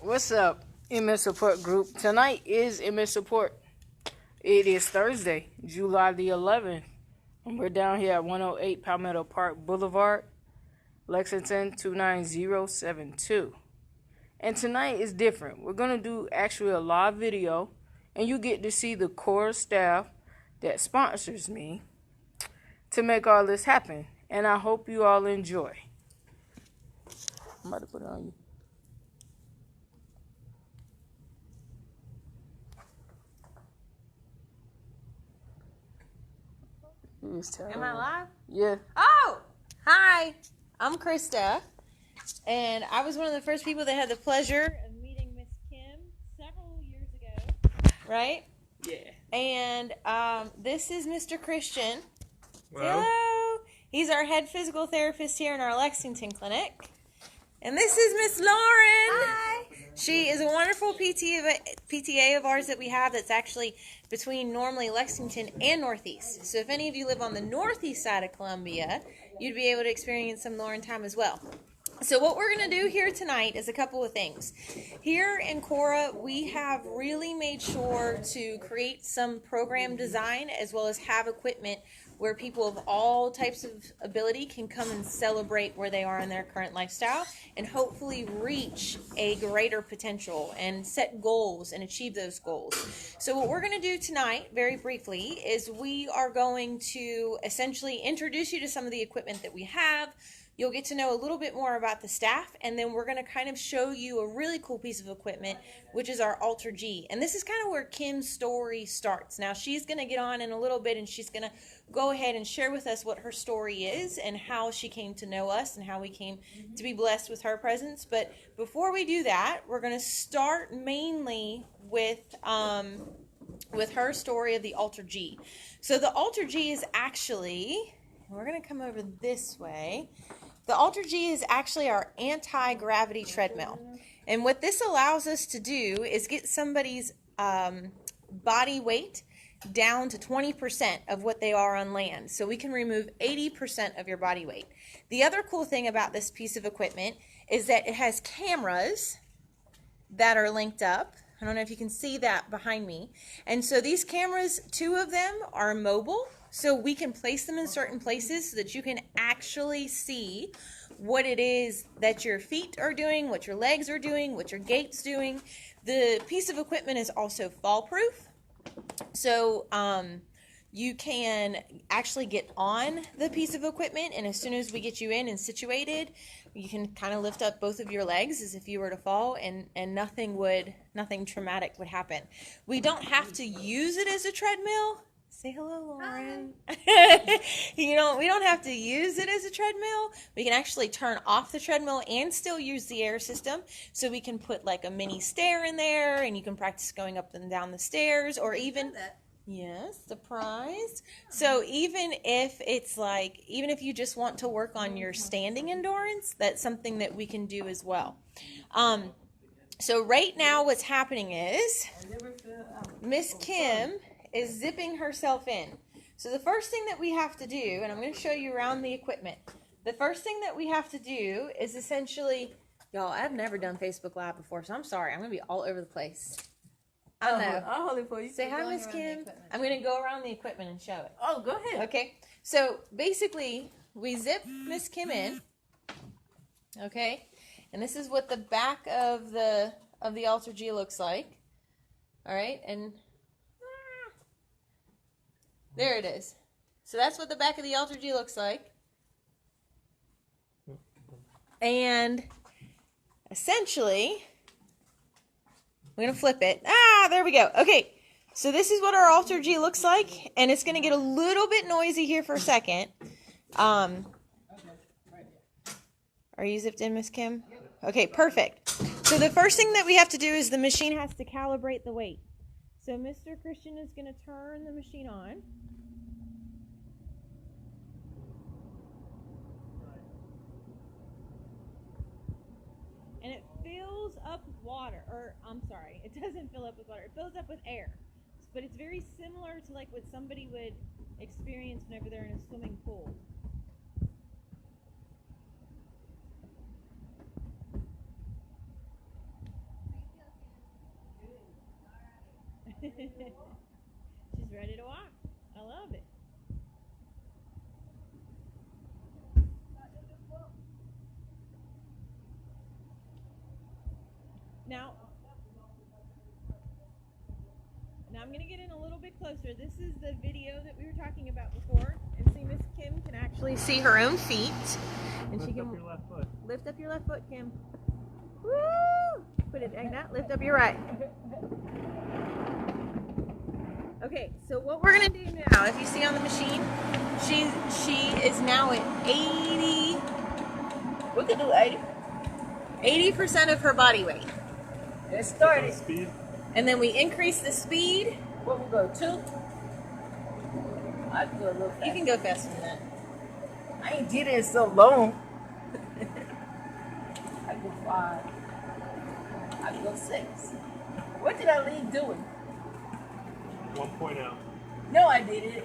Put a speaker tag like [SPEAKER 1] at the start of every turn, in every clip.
[SPEAKER 1] What's up, MS Support Group? Tonight is MS Support. It is Thursday, July the 11th, and we're down here at 108 Palmetto Park Boulevard, Lexington 29072. And tonight is different. We're going to do actually a live video, and you get to see the Cora staff that sponsors me to make all this happen. And I hope you all enjoy. I'm about to put it on you.
[SPEAKER 2] Am I live?
[SPEAKER 1] Yeah.
[SPEAKER 2] Oh, hi. I'm Krista, and I was one of the first people that had the pleasure of meeting Miss Kim several years ago, right?
[SPEAKER 1] Yeah.
[SPEAKER 2] And this is Mr. Christian.
[SPEAKER 1] Well.
[SPEAKER 2] Hello. He's our head physical therapist here in our Lexington clinic. And this is Miss Lauren. Hi. She is a wonderful PTA of ours that we have that's actually between normally Lexington and Northeast. So if any of you live on the Northeast side of Columbia, you'd be able to experience some Lauren time as well. So what we're going to do here tonight is a couple of things. Here in Cora, we have really made sure to create some program design as well as have equipment where people of all types of ability can come and celebrate where they are in their current lifestyle and hopefully reach a greater potential and set goals and achieve those goals. So what we're going to do tonight, very briefly, is we are going to essentially introduce you to some of the equipment that we have. You'll get to know a little bit more about the staff, and then we're going to kind of show you a really cool piece of equipment, which is our Alter G. And this is kind of where Kim's story starts. Now, she's going to get on in a little bit, and she's going to go ahead and share with us what her story is and how she came to know us and how we came to be blessed with her presence. But before we do that, we're going to start mainly with her story of the Alter G. So the Alter G is actually, we're going to come over this way. The Alter G is actually our anti-gravity treadmill. And what this allows us to do is get somebody's body weight down to 20% of what they are on land. So we can remove 80% of your body weight. The other cool thing about this piece of equipment is that it has cameras that are linked up. I don't know if you can see that behind me. And so these cameras, 2 of them are mobile. So we can place them in certain places so that you can actually see what it is that your feet are doing, what your legs are doing, what your gait's doing. The piece of equipment is also fall proof. So you can actually get on the piece of equipment, and as soon as we get you in and situated, you can kind of lift up both of your legs as if you were to fall, and nothing traumatic would happen. We don't have to use it as a treadmill. Say hello, Lauren. We don't have to use it as a treadmill. We can actually turn off the treadmill and still use the air system. So we can put like a mini stair in there, and you can practice going up and down the stairs, or even, yes, surprise. So even if you just want to work on your standing endurance, that's something that we can do as well. So right now what's happening is Miss Kim is zipping herself in. So the first thing that we have to do, and I'm going to show you around the equipment. The first thing that we have to do is essentially, y'all, I've never done Facebook Live before, so I'm sorry. I'm going to be all over the place. I know.
[SPEAKER 1] I'll hold it for you.
[SPEAKER 2] Say hi, Miss Kim. I'm going to go around the equipment and show it.
[SPEAKER 1] Oh, go ahead.
[SPEAKER 2] Okay. So basically, we zip Miss Kim in. Okay. And this is what the back of the Alter G looks like. All right. And there it is. So that's what the back of the Alter G looks like. And essentially, we're going to flip it. There we go. Okay. So this is what our Alter G looks like. And it's going to get a little bit noisy here for a second. Are you zipped in, Miss Kim? Okay, perfect. So the first thing that we have to do is the machine has to calibrate the weight. So Mr. Christian is going to turn the machine on. And it fills up with water, it doesn't fill up with water, it fills up with air. But it's very similar to like what somebody would experience whenever they're in a swimming pool. She's ready to walk. I love it. Now I'm going to get in a little bit closer. This is the video that we were talking about before. And see, Miss Kim can actually see her own feet. And
[SPEAKER 3] Lift
[SPEAKER 2] she can
[SPEAKER 3] up your left foot.
[SPEAKER 2] lift up your left foot, Kim. Woo! Put it like that. Lift up your right. Okay, so what we're going to do now, if you see on the machine, she is now at 80.
[SPEAKER 1] We can do 80.
[SPEAKER 2] 80% of her body weight.
[SPEAKER 1] Let's start it.
[SPEAKER 3] Speed.
[SPEAKER 2] And then we increase the speed.
[SPEAKER 1] What we go, 2? I can go a little faster.
[SPEAKER 2] You can go faster than that.
[SPEAKER 1] I ain't did it in so long. I go 5. I go 6. What did I leave doing?
[SPEAKER 3] 1.0.
[SPEAKER 1] No, I did it.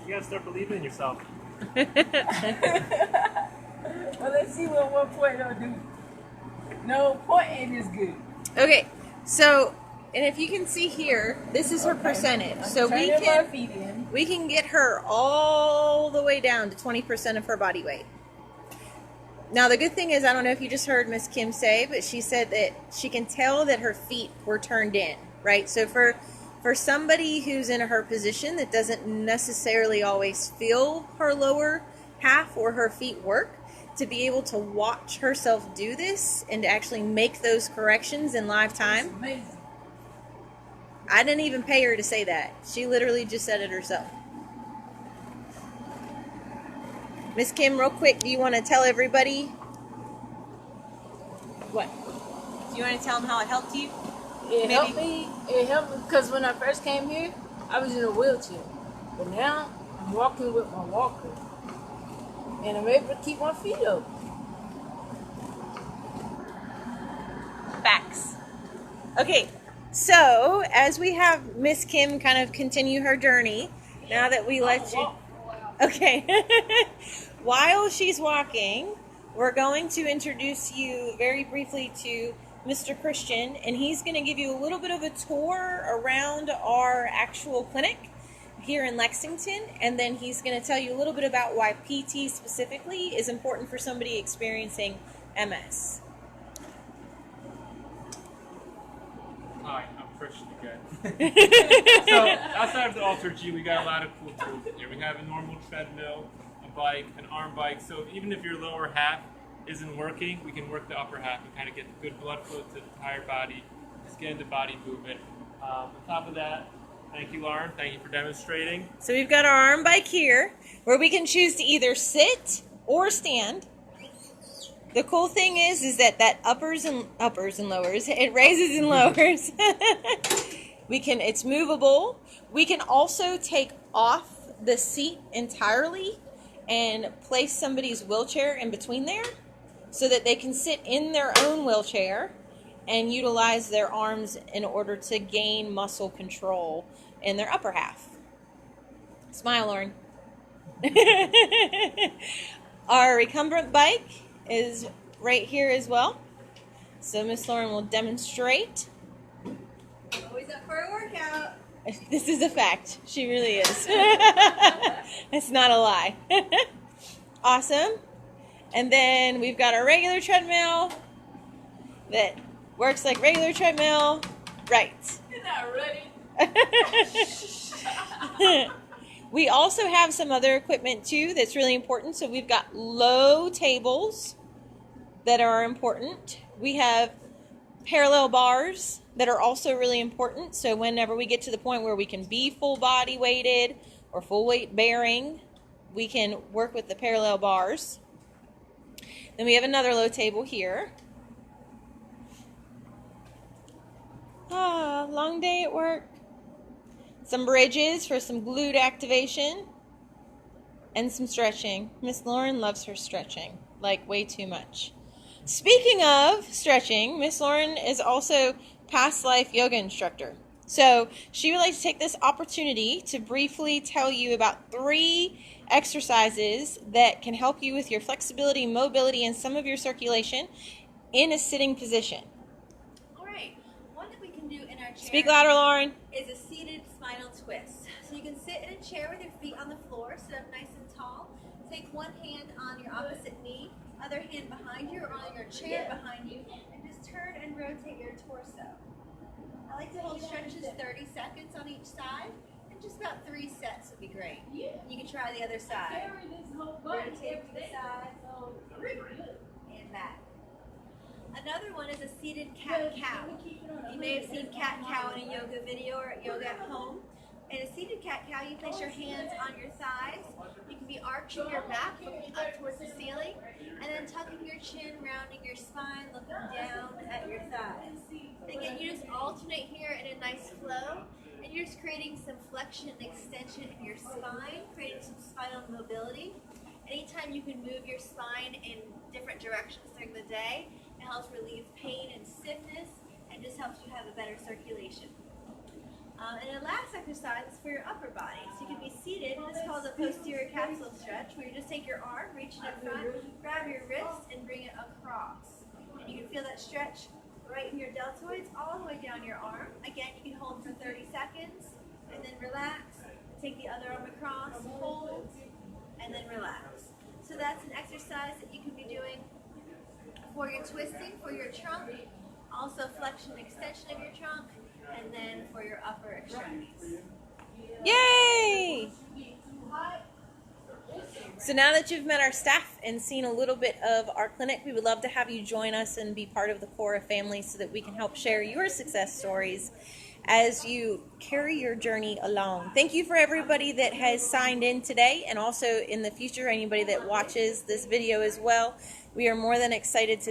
[SPEAKER 3] You gotta start believing in yourself.
[SPEAKER 1] Well, let's see what 1.0 do. No, 0.8 is good.
[SPEAKER 2] Okay, so, and if you can see here, this is her percentage. So
[SPEAKER 1] Turning my feet in.
[SPEAKER 2] we can get her all the way down to 20% of her body weight. Now, the good thing is, I don't know if you just heard Miss Kim say, but she said that she can tell that her feet were turned in, right? So for somebody who's in her position that doesn't necessarily always feel her lower half or her feet work, to be able to watch herself do this and to actually make those corrections in live time.
[SPEAKER 1] Amazing.
[SPEAKER 2] I didn't even pay her to say that. She literally just said it herself. Miss Kim, real quick, do you want to tell everybody what? Do you want to tell them how it helped you?
[SPEAKER 1] It helped me because when I first came here, I was in a wheelchair. But now, I'm walking with my walker. And I'm able to keep my feet up.
[SPEAKER 2] Facts. Okay, so as we have Miss Kim kind of continue her journey, now that we let you... Okay. While she's walking, we're going to introduce you very briefly to Mr. Christian, and he's going to give you a little bit of a tour around our actual clinic here in Lexington, and then he's going to tell you a little bit about why PT specifically is important for somebody experiencing MS.
[SPEAKER 3] Hi, I'm Christian again. So, outside of the Alter G, we got a lot of cool tools in here. We have a normal treadmill, a bike, an arm bike. So even if your lower half isn't working, we can work the upper half and kind of get good blood flow to the entire body, just get into body movement. On top of that, thank you, Lauren. Thank you for demonstrating.
[SPEAKER 2] So we've got our arm bike here, where we can choose to either sit or stand. The cool thing is that uppers and lowers, it raises and lowers. It's movable. We can also take off the seat entirely and place somebody's wheelchair in between there so that they can sit in their own wheelchair and utilize their arms in order to gain muscle control in their upper half. Smile, Lauren. Our recumbent bike is right here as well. So Miss Lauren will demonstrate.
[SPEAKER 4] Always up for a workout.
[SPEAKER 2] This is a fact. She really is. It's not a lie. Awesome. And then we've got our regular treadmill that works like regular treadmill. Right.
[SPEAKER 1] You're not ready.
[SPEAKER 2] We also have some other equipment too that's really important. So we've got low tables that are important. We have parallel bars that are also really important. So whenever we get to the point where we can be full body weighted or full weight bearing, we can work with the parallel bars. Then we have another low table here. Long day at work. Some bridges for some glute activation and some stretching. Miss Lauren loves her stretching, like way too much. Speaking of stretching, Miss Lauren is also past life yoga instructor. So she would like to take this opportunity to briefly tell you about 3 exercises that can help you with your flexibility, mobility, and some of your circulation in a sitting position.
[SPEAKER 4] All right. One that we can do in our
[SPEAKER 2] Speak louder, Lauren.
[SPEAKER 4] Is a seated spinal twist. So you can sit in a chair with your feet on the floor, sit up nice and tall. Take one hand on your opposite knee, other hand behind you or on your chair behind you, and just turn and rotate your torso. I like to hold stretches 30 seconds on each side, and just about 3 sets would be great. You can try the other side. Rotate to the side, and back. Another one is a seated cat-cow. You may have seen cat-cow in a yoga video or yoga at home. In a seated cat-cow, you place your hands on your thighs. You can be arching your back, looking up towards the ceiling, and then tucking your chin, rounding your spine, looking down at your thighs. And again, you just alternate here in a nice flow, and you're just creating some flexion and extension in your spine, creating some spinal mobility. Anytime you can move your spine in different directions during the day, it helps relieve pain and stiffness, and just helps you have a better circulation. And the last exercise is for your upper body. So you can be seated. This is called a posterior capsule stretch, where you just take your arm, reach it in front, grab your wrist, and bring it across. And you can feel that stretch right in your deltoids, all the way down your arm. Again, you can hold for 30 seconds, and then relax. Take the other arm across, hold, and then relax. So that's an exercise that you can be doing for your twisting, for your trunk, also flexion and extension of your trunk, and then for your upper extremities.
[SPEAKER 2] Yay! So now that you've met our staff and seen a little bit of our clinic, we would love to have you join us and be part of the Cora family so that we can help share your success stories as you carry your journey along. Thank you for everybody that has signed in today, and also in the future, anybody that watches this video as well. We are more than excited to